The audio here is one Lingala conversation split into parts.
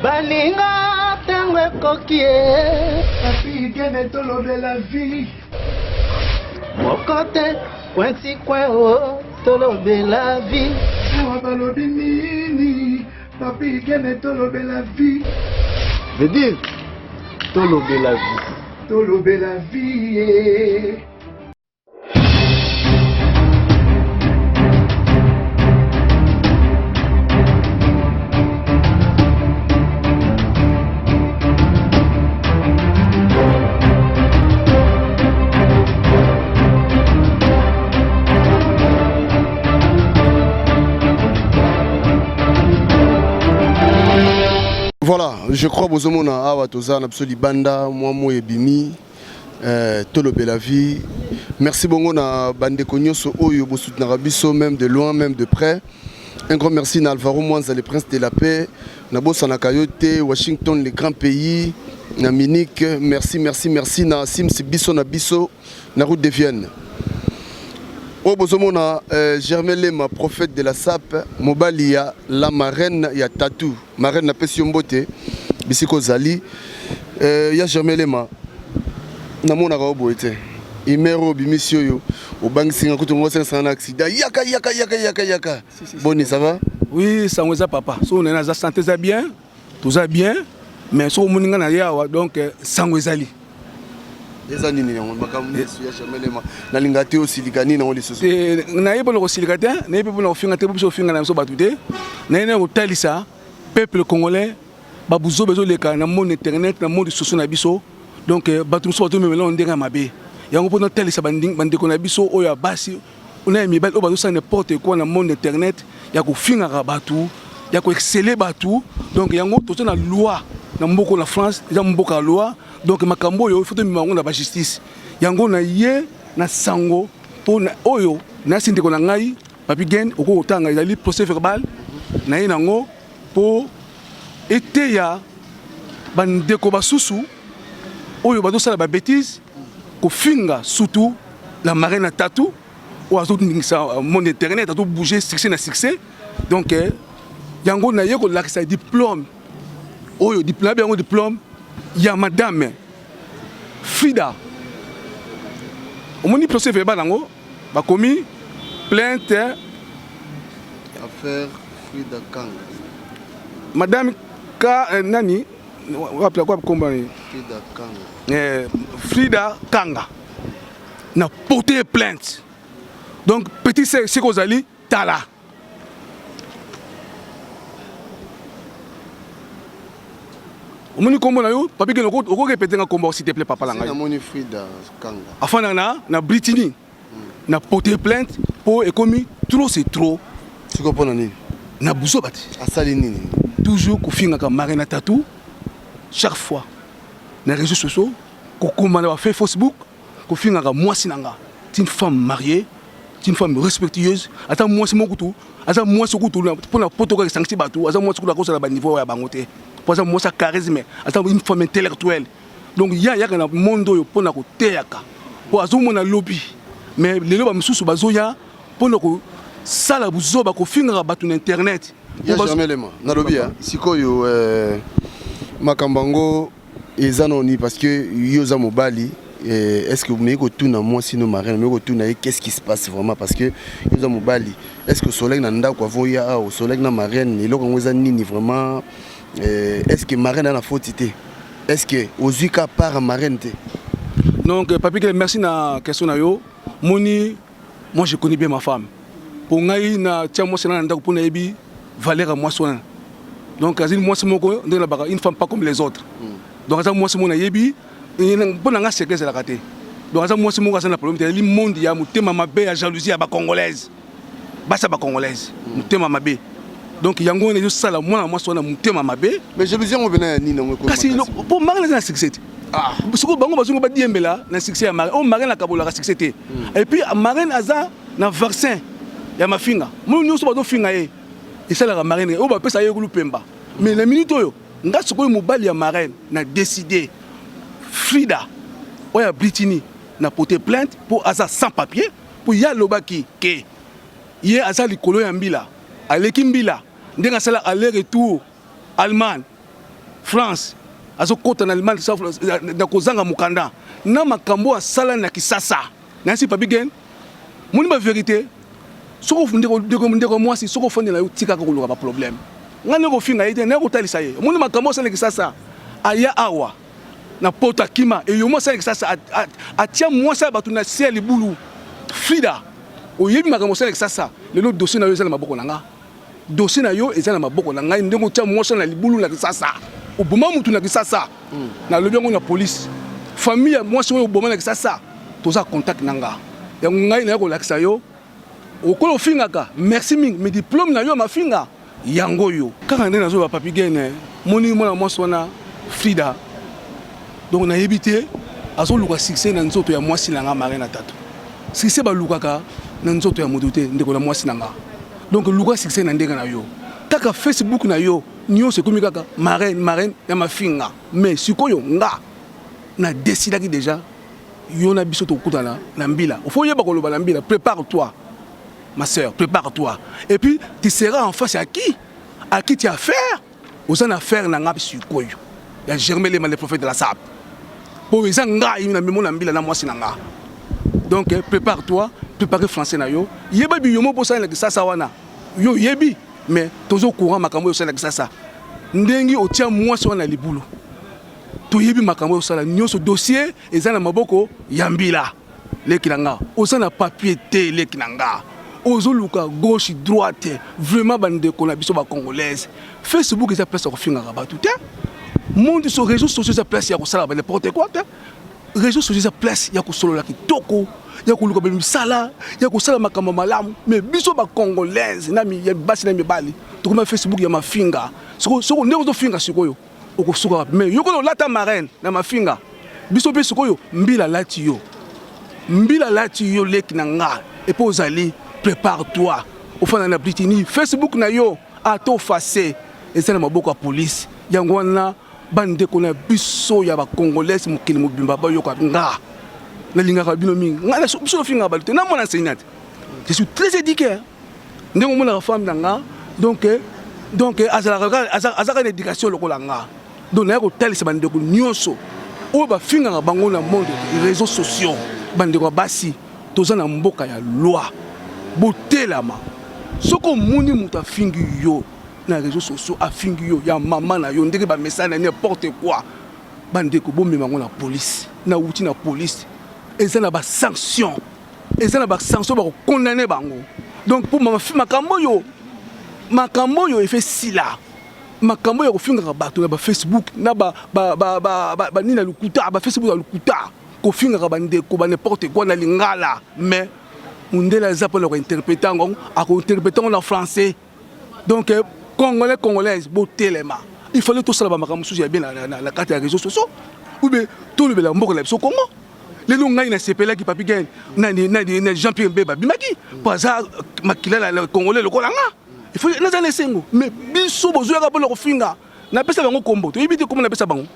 Baninga tangwe kokie Papi gene tolobe la vie Mokote kwensi kwen o tolobe la vie Awa balobi nini Papi gene tolobe la vie Veut dire tolobe la vie Tolobe la vie Voilà, je crois que vous avez banda, moi et Bimi, Tolobe la vie. Merci beaucoup na bande konyoso oyo bo soutenir biso même de loin même de près. Un grand merci na Alvaro Mwanza le prince de la paix, na bossa na Kayote, Washington les grands pays, na Munich, merci na Sims biso na biso na route de Vienne. Oh bozomona Germain Lema prophète de la SAP Mobalia la marraine ya tatou marraine na pesi mbote bisiko zali ya Germain Lema na mona ka oboete imero bimisio yo obangisinga kutongo senga na accident yaka boni ça va oui ça ngoza papa so on est na santé ça bien tout ça bien mais so moninga na yawa donc sangwezali les années on bakam ya Germain Lema na lingate aussi likani na on les soso na yebo lo silikate na yebo lo finga te bo finga na so batute na ina ko talisa peuple congolais babuzo bezo leka na monde internet na monde soso na biso donc batu so to memela ondenga mabe yango pona talisa bandeko na biso oya basi on a mis bal obazo ça n'importe quoi na monde internet ya ko finga ka batu ya ko exceller batu donc yango to na loi na mboko na France ya mboka loi donc makambo yo il faut que mimango na ba justice yango na ye na sango pona oyo na sindeko na ngai papi gen oko otanga ezali procès verbal na ye nango po ete ya bandeko basusu oyo bazo sala ba bêtise ko finga surtout la marraine tatou ou azo ndingisa monde internet azo bouger succès na succès donc yango na ye ko lakisa diplôme oyo diplôme ya madame Frida omoni procès verbal nango ba komi plainte affaire Frida Kanga madame ka nani wapla kwa kombani Frida Kanga Frida Kanga na porté plainte donc petit c'est kozali tala omoni kombo na yo papi ke oko répéter nga kombo s'il te plaît papa langa moni Frida Kanga afana na Britini na porter plainte pour ekomi trop c'est trop tu comprends nani na buso bati asali nini toujours ko finga ka marina tatou chaque fois na réseaux sociaux ko komba na fait Facebook ko finga ka mwasi nanga une femme mariée une femme respectueuse ata mwasi mokutu ata mwasi kutu pour na poto ka sanksi batu ata mwasi kutu ko sala ba niveau ya bangote pour ça moi ça charisme attends une femme intellectuelle donc il y a na monde pour na ko teyaka pour azumo na lobby mais lelo ba misusu bazoya pour na ko sala buzoba ko finga batu na internet ya jamais lema na lobby sikoyo makambango ezanoni parce que yoza mobali est-ce que vous m'avez tout na moi sinon marraine mais tout na qu'est-ce qui se passe vraiment parce que yoza mobali est-ce que soleil na nda ko voya au soleil na marraine et lokon nini vraiment est-ce que marraine a la faute? Est-ce que Ozuka part en marraine? Donc, papi, merci na question na yo. Moni, moi je connais bien ma femme. Pour ngai na tia moi c'est na ndako pour na ebi valeur à moi sona. Donc, azine moi c'est moko une femme pas comme les autres. Donc, azine moi c'est mon ebi pour na nga secret c'est la raté. Donc, azine moi c'est moko ça na problème le monde ya mutema mabe ya jalousie ya ba congolaise. Basa ba congolaise. Mutema mabe. Donc yango ne sala moi so na mutema mabe mais je besoin revenir ni non ko kasi pour marraine na succès siko bango bazungu ba diembela na succès ya marraine o marraine na kabola ka succès te et puis marraine aza na vaccin ya mafinga mo nyoso ba do finga e sala marraine o ba pesa ye ku pemba mais la minute oyo nga siko mobali ya marraine na décider Frida oya Britini na porter plainte pour aza sans papier pour ya lobaki ke ye azali kolo ya mbila aleki mbila ndenga sala aller retour Allemagne France azokota na Allemagne na kozanga mukanda na makambo asala na Kisasa nasi Papi Gen moni ba vérité soko ndeko mwasi soko fondela yo tika ko luka ba problème ngane ko finga ite na ko talisa ye moni makambo asala na Kisasa aya awa na pota kima e yo mwasa na Kisasa atia mwasa batu na ciel bulu Frida oyebi makambo asala na Kisasa lelo dossier na yo ezala maboko nanga dossier na yo ezala maboko nanga ndeko tia mwasa na libulu na Kisasa oboma mutu na Kisasa na lobi ngo na police famille mwasi oyo oboma na Kisasa toza contact nanga ya ngai na ko lakisa yo okolo fingaka merci ming me diplôme na yo ma finga yango yo kaka ndena zo ba Papi Gen moni mona mwasi wana Frida donc na yebité azo luka succès na nzoto ya mwasi nanga Marraine na Tatu succès ba lukaka na nzoto ya modote ndeko na mwasi nanga donc luka succès na ndenga na yo kaka Facebook na yo nyo se komi kaka Marraine ya mafinga mais sikoyo nga na décidé ki déjà yo na biso to kutana na mbila il faut yeba ko loba na mbila prépare-toi ma sœur prépare-toi et puis tu seras en face à qui tu as affaire aux en affaire na ngap sikoyo ya germer les prophètes de la sap pour ils nga ina memo na mbila na mwasi na nga donc prépare-toi préparer français na yo yeba bi yo mo posa na Kisasa wana yo yebi mais tozo courant makambo yo sala Kisasa ndengi otia mwasi wana libulu to yebi makambo yo sala nyoso dossier ezana maboko yambila lekinanga osana papier te lekinanga ozoluka gauche droite vraiment bande ko na biso ba congolaise Facebook eza place ko finga ba tout monde sur réseaux sociaux eza place ya ko sala ba n'importe quoi te réseaux sociaux eza place ya ko solo la kitoko ya ko luka be misala ya ko sala makambo malamu mais biso ba congolaise na mi ya basi na mi bali to ko Facebook ya mafinga soko ndeko to finga sikoyo okosuka mais yoko lata Marraine na mafinga biso pe sikoyo mbila lati yo leki na nga et puis ozali prépare-toi au fond na Britini Facebook na yo ato facé et c'est na maboko ya police yango wana bande ko na biso ya ba congolais mokili mobimba ba yo ka nga na lingaka bino mingi nga na biso finga balite na mona enseignante je suis très éduqué ndenge mona femme na nga donc azaka une éducation lokola nga donc na ko talisa bande ko nyonso o ba finga bango na monde réseaux sociaux bande ko basi toza na mboka ya loi botelama soko moni muta fingi yo na réseaux sociaux afingi yo ya mama na yo ndenge ba message na n'importe quoi bande ko bombe bango na police na wuti na police eza na ba sanction ba ko condamner bango donc pour makambo yo effet sila makambo yo ko finga bato na ba Facebook na ba nina lukuta ba Facebook na lukuta ko finga ka bande ko ba n'importe quoi na lingala mais mundela za pour le interpréter en français donc congolaise botelema il fallait tout ça ba makambo suji ya bien na carte ya réseaux sociaux ou bien tout le mboko la biso Congo les longs ngai na sepela ki Papi Gen na Jean-Pierre Mbeba bimaki paza makila la congolais le kolanga il faut na zana sengo mais biso bozo ka bolo ko finga na pesa bango kombo to yibite comme na pesa bango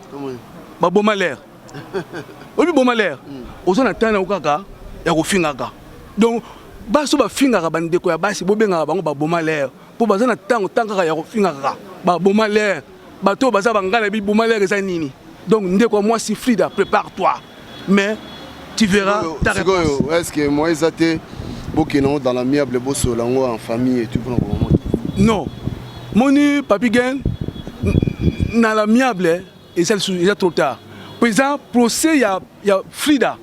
ba boma l'air obi boma l'air ozo na tana okaka ya ko finga ka donc baso ba finga ka bande ko ya basi bobenga bango ba boma l'air po bazana tango tanga ya ko finga ka ba boma l'air bato baza bangala bi boma l'air eza nini donc ndeko moi si Frida prépare-toi mais tu verras ta réponse. Est-ce que moi Zate Bokeno dans l'amiable bosso lango en famille et tout pour moment? Non. Moni Papi Gen dans l'amiable et ça il trop tard. Par exemple, procès il y a Frida.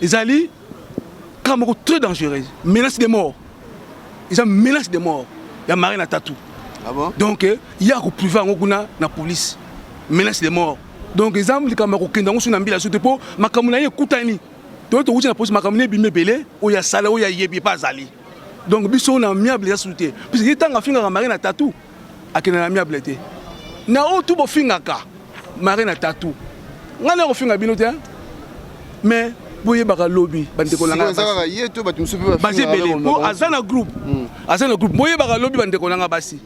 Ils allaient comme très dangereux, menace de mort. Ils ont menace de mort. Il y a Marraine na Tatu. Ah bon? Donc il y a privé ngokuna na police. Menace de mort. Donc ils ont comme kokenda ngo na mbila sote po makamuna ye kutani. Donc tu na police makamuna bimé belé o ya sala o ya yebi pas zali. Donc biso na amiable ya soute. Parce que tanga finga Marraine na Tatu akena na amiable té. Na o tu bo finga ka Marraine na Tatu. Ngana ko finga bino té. Mais boye baka lobby bande ko langa basi ye to batum super basi belé po azana groupe boye baka lobby bande ko langa basi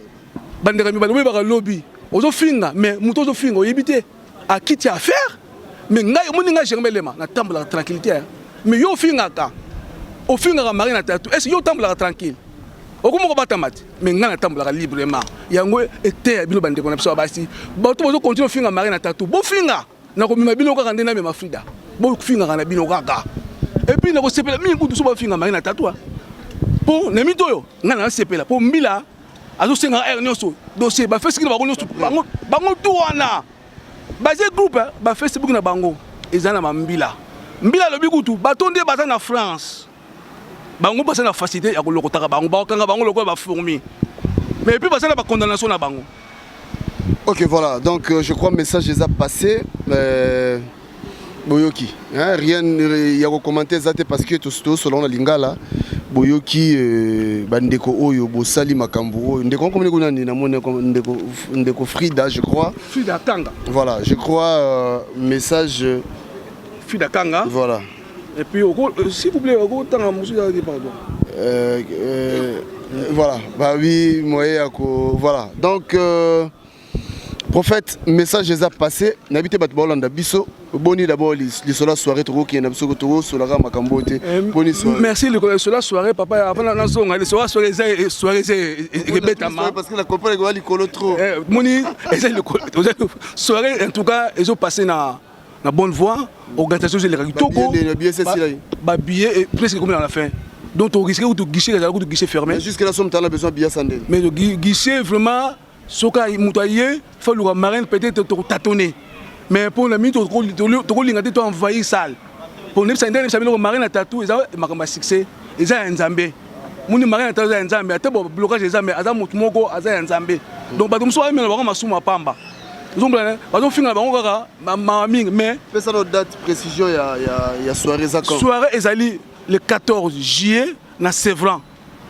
bande ka mi boye baka lobby ozo finga mais muto ozo finga oyebité à qui tu as affaire mais ngai moni ngai germelema na tambola tranquillité mais yo finga ka o finga ka Marraine na Tatu est-ce yo tambola tranquille okomoko batamati mais ngana tambolaka librement yango ete bino bandeko na biso basi bato bozo continue finga marine na tatu bo finga na komima bino kaka ndena me mafrida bo finga kana bino kaka et puis na ko sepela mi kutu so ba finga marine na tatu po na mitoyo ngana na sepela po mbila azo senga air nyonso dossier ba Facebook na bango nyonso bango tu wana basé groupe ba Facebook na bango ezana mambila mbila lobi kutu batonde baza na France bango basa na facilité ya kolokotaka bango bakanga bango lokola ba fourmi mais puis basa na ba condamnation na bango. Ok, voilà, donc je crois que le message les a passé. Boyoki, hein, rien il y a commenté ça parce que tout selon la lingala Boyoki bandeko oyo bosali makambo ndeko comme ndeko nani na mone ndeko Frida je crois. Frida Kanga. Voilà, je crois message Frida Kanga. Voilà. Et puis s'il vous plaît, tanga musu pardon. Voilà, bah oui, moi voilà. Donc prophète, message les a passé. N'habitez pas de Bolanda Bisso. Boni d'abord la soirée trop qui est na biso ko solara makambo te. Boni soirée. Merci le la soirée papa avant la songa la soirée parce que la compagnie ko likolo trop. Moni soirée en tout cas ils ont passé na bonne voie. Organisation générale Toko. Ba billet presque comme à la fin. Donc on risque de guichet fermé. Jusque là sommes besoin de billets sandel. Mais le guichet vraiment soka mutaye faut le marine peut-être tâtonner. Mais pour la minute to lingate to envahir salle. Pour ne pas entendre le marine à tatou ils ont succès. Ils ont nzambe. Muni marine à tatou nzambe ate blocage nzambe aza mutu moko aza nzambe. Donc ba tumso amela ba masuma pamba. Zomblana ba zo finga bango kaka maming mais ça notre date précision ya soirée ça quand. Soirée ezali le 14 juillet na Sévran.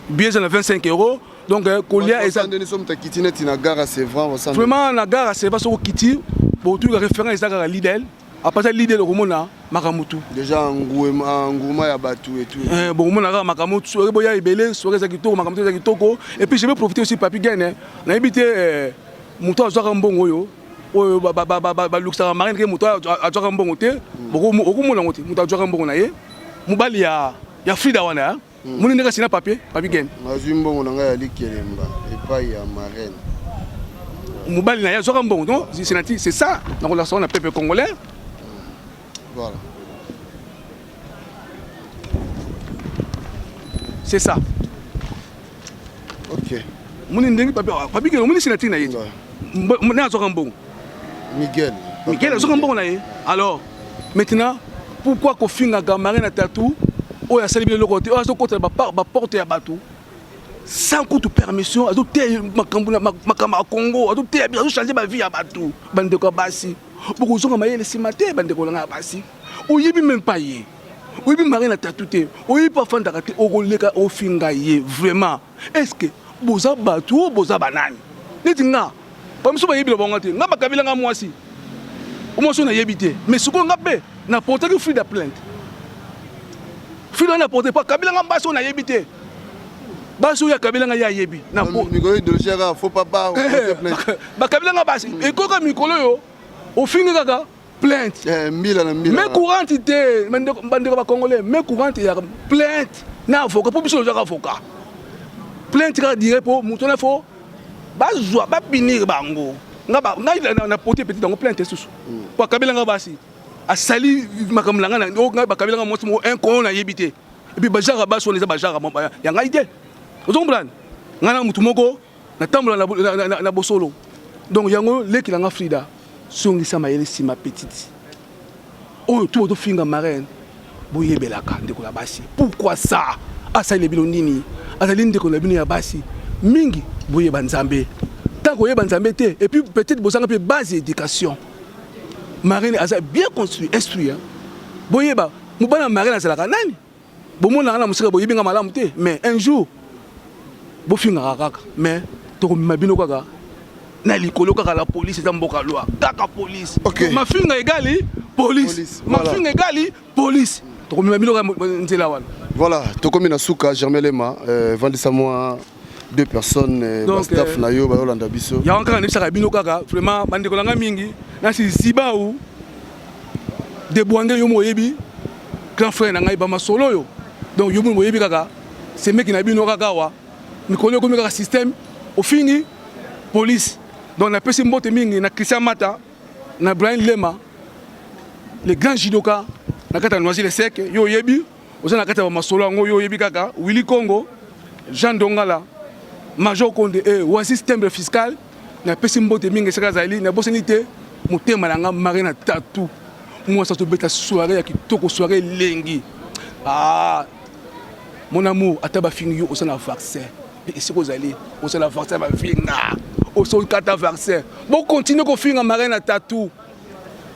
Billet c'est 25 €. Donc Kolia et ça nous sommes takitineti na gare à Sévran vraiment na gare à Sévran so kiti pour tout référent ezaka ka Lidl à part Lidl komona makamutu déjà nguma ya batu et tout bon mona ka makamutu so boya ibele so ka kitoko makamutu za kitoko et puis je vais profiter aussi papi gagne na habité mutu azwaka mbongo yo oyo ba luxa marine ke mutu azwaka mbongo te okomona ngote mutu azwaka mbongo na ye mobali ya Frida wana moni ndeka sina papier gagne mazimbo na ngai alikelemba epai ya marraine mobali na ya zoka mbongo non c'est ça na relation na peuple congolais. Voilà, c'est ça. Ok, moni ndenge papier gagne moni sina tina yeti na zoka mbongo Miguel zoka mbongo na ye. Alors maintenant pourquoi ko finga gamaré na tatou o ya sali le côté o so côté ba porte ya batou sans toute permission azo te makamba Congo azo te azo changer ma vie ya batou bande ko basi beaucoup zonga mayele simate bande ko nga basi o yibi même pas ye o yibi maré na tatou te o yibi pas fanda ka te o koleka o finga ye vraiment est-ce que boza batou boza banani netinga comme so ba yibi le bongo te nga bakabila nga mwasi o mo so na yebite mais suko nga pe na porter que Frida plainte Frida na porter pas kabila nga baso na yebite baso ya kabila nga ya yebi na mikolo de chera faut pas plainte ba kabila nga basi e ko ka mikolo yo o fingi kaka plainte mila mais courante te bande ba congolais mais courante ya plainte na avocat pour biso jaka avocat plainte ka dire pour muto na fo bazwa ba pinir bango nga ba na porter petit dans plainte susu pa kabila nga basi asali makamlanga na nga ba kabila nga mo un ko na yebite et puis bajara baso les bajara ya nga ide ozombrana ngana mutu moko na tambola na bosolo donc yango leki langa Frida songisa mayele sima petite oh tout finga marraine boyebelaka ndeko la basi pourquoi ça asali bino nini asali ndeko la bino ya basi mingi boyeba nzambe tant koyeba nzambe te et puis peut-être bosanga pe base éducation marraine asa bien construit instruit boyeba mubana marraine azalaka nani bomona na musika boyebinga malamu te mais un jour bofinga kaka mais to mabino kaka na likolo kaka la police za mboka loi kaka police mafinga egali police mafinga egali police to mabino kaka nzela wana. Voilà, to komi na suka Germain Lema vendisa moi deux personnes donc staff na yo ba Yolanda biso ya encore na bisaka bino kaka vraiment bandeko langa mingi na si siba ou de boange yo moyebi grand frère na ngai ba masolo yo donc yo moyebi kaka c'est mec na bino kaka wa mikolo comme un système au fini police donc na pesi mbote mingi na Christian Mata na Brian Lema les grands judoka na kata Noisy le Sec yo yebi oza na kata ba masolo ngo yo yebi kaka Willy Congo Jean Dongala Major Konde wa système fiscal na pesi mbote mingi saka zali na bosani te motema nanga marina tatu moi ça te beta soirée qui toko soirée lengi mon amour ataba fini yo osana vaccin et c'est vous allez osana vaccin va finga oso kata vaccin bon continue ko finga marina tatu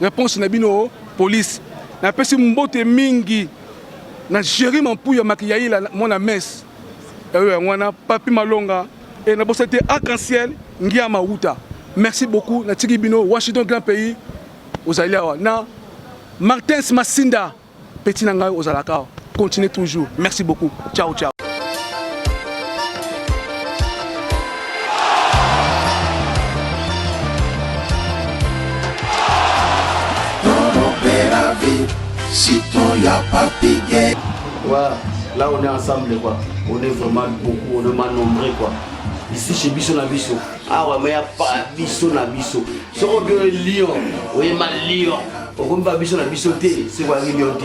réponse na bino police na pesi mbote mingi na Jérémy Mampuya makiyayi la mona messe wana papi malonga et na bosate arc-en-ciel ngia mauta merci beaucoup na tiki bino Washington grand pays ozalia na Martins Massinda petit nanga ozalaka continuez toujours merci beaucoup ciao ciao. Voilà, là on est ensemble quoi. On est vraiment beaucoup, on est mal nombreux quoi. Ici chez Bisso na Bisso. Ah ouais, mais il n'y a pas Bisso na Bisso. Si on veut Lyon, on est mal Lyon. On ne peut pas Bisso na Bisso, c'est quoi Lyon?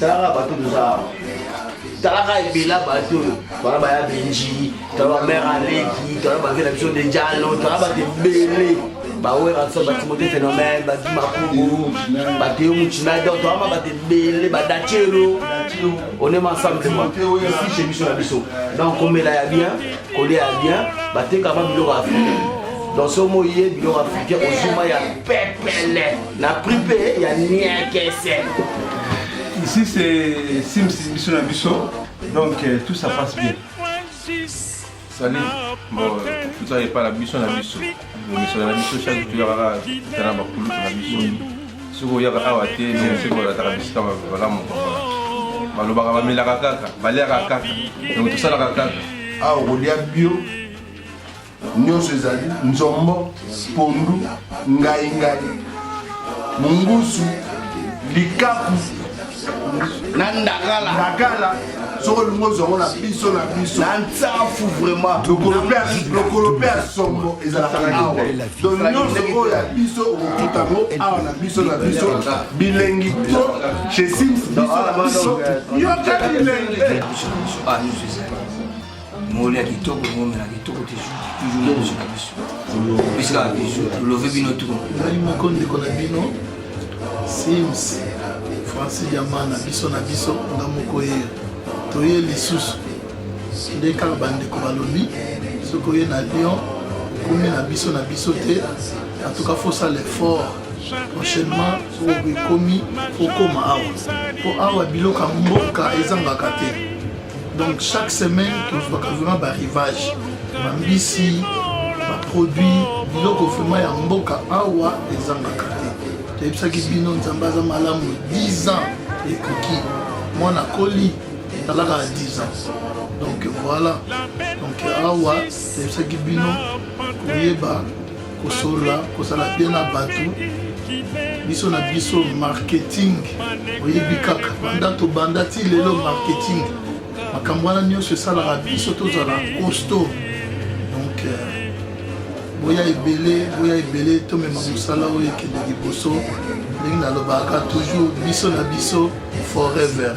T'as bateau de ça. T'as la Bela bateau. T'as la Benji, t'as la mère Aleki, t'as la Bisso de Diallo, t'as la Bélé. Bah ouais, on va se phénomène, bah du Mapugo, bah Théo Mouchinada, on va te Bélé, bah Dachero. On est ensemble ici chez Bisso na Bisso. Donc on met là bien, collé à bien, bah t'es quand même bilo africain. Dans ce mot il y a bilo africain, au Zuma il y a pépélé, na pripé il y a niakese. Ici c'est Sims Bisso na Bisso, donc tout ça passe bien. Salut, bon, tout ça n'est pas la Bisso na Bisso. La Bisso na Bisso, chaque jour il y aura un bakulu na Bisso. Ce qu'il y a à Wate, c'est que la Tarabisca va mon papa. Malobara va mettre la caca, Valère à caca. Donc tout ça la caca. Ah, on y a bio. Nous Zali, Nzombo, Pondu, Ngai Ngai, Mungusu, Likapu, Nandagala. Sur le mot, on a Bisso na Bisso. Fou vraiment. Le colopère sombre et la Fanaga. Donc nous, on a Bisso au Kutamo, on a Bisso na Bisso, Bilengi, chez Sims, Bisso na Bisso. Yoka Bilengi. Ah, nous c'est ça. Molia qui toque, moi, mais qui toque, toujours là, sur la Bisso. Puisqu'à Bisso, le lever bino tout. Sims, Francis Diamana, Bisso na Bisso, Ngamokoye. Toye lisusu nde kaka bandeko balobi soki oye na Lyon okomi na biso te en tout cas faut ça l'effort prochainement soki ekomi okoma awa po awa biloko ya mboka ezangaka te donc chaque semaine tozwaka vraiment barivage bambisi baproduit biloko vraiment ya mboka awa ezangaka te toyebisaki bino nzambe aza malamu 10 ans ekoki mwana koli talaka 10 ans donc voilà donc awa toyebisaki bino koyeba kosola kosala bien na bato biso na biso marketing oyebi kaka banda tobanda ti lelo marketing makambo wana nyonso esalaka biso tozala costaud donc boya ebele tomema mosala oyo ekende liboso ndenge nalobaka toujours biso na biso forever.